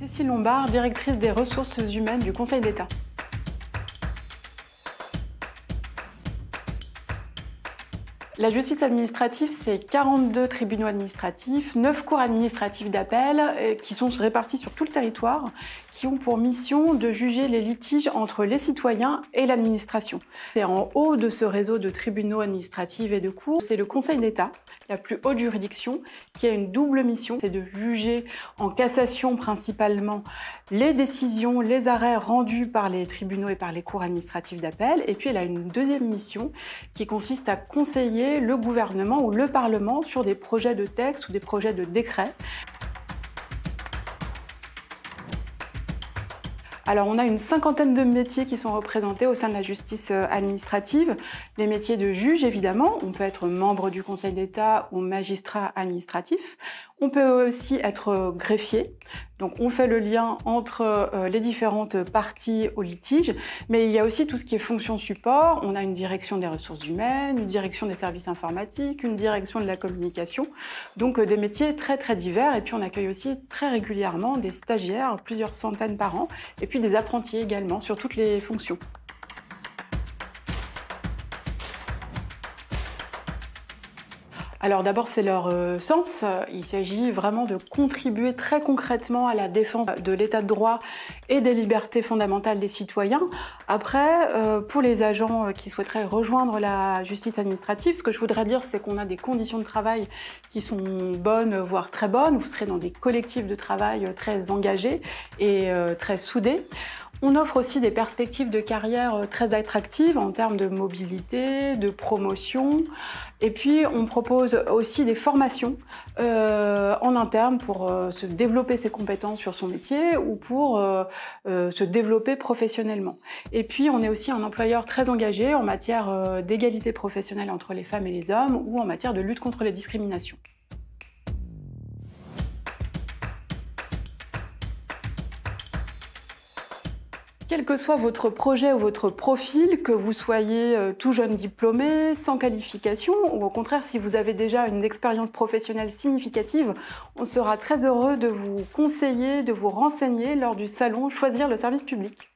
Cécile Lombard, directrice des ressources humaines du Conseil d'État. La justice administrative, c'est 42 tribunaux administratifs, 9 cours administratives d'appel qui sont répartis sur tout le territoire, qui ont pour mission de juger les litiges entre les citoyens et l'administration. Et en haut de ce réseau de tribunaux administratifs et de cours, c'est le Conseil d'État, la plus haute juridiction, qui a une double mission, c'est de juger en cassation principalement les décisions, les arrêts rendus par les tribunaux et par les cours administratifs d'appel. Et puis elle a une deuxième mission qui consiste à conseiller le gouvernement ou le Parlement sur des projets de textes ou des projets de décrets. Alors, on a une cinquantaine de métiers qui sont représentés au sein de la justice administrative. Les métiers de juge, évidemment. On peut être membre du Conseil d'État ou magistrat administratif. On peut aussi être greffier. Donc, on fait le lien entre les différentes parties au litige. Mais il y a aussi tout ce qui est fonction support. On a une direction des ressources humaines, une direction des services informatiques, une direction de la communication. Donc, des métiers très, très divers. Et puis, on accueille aussi très régulièrement des stagiaires, plusieurs centaines par an. Et puis, des apprentis également sur toutes les fonctions. Alors d'abord, c'est leur sens. Il s'agit vraiment de contribuer très concrètement à la défense de l'état de droit et des libertés fondamentales des citoyens. Après, pour les agents qui souhaiteraient rejoindre la justice administrative, ce que je voudrais dire, c'est qu'on a des conditions de travail qui sont bonnes, voire très bonnes. Vous serez dans des collectifs de travail très engagés et très soudés. On offre aussi des perspectives de carrière très attractives en termes de mobilité, de promotion. Et puis, on propose aussi des formations en interne pour se développer ses compétences sur son métier ou pour se développer professionnellement. Et puis, on est aussi un employeur très engagé en matière d'égalité professionnelle entre les femmes et les hommes ou en matière de lutte contre les discriminations. Quel que soit votre projet ou votre profil, que vous soyez tout jeune diplômé, sans qualification, ou au contraire si vous avez déjà une expérience professionnelle significative, on sera très heureux de vous conseiller, de vous renseigner lors du salon Choisir le service public.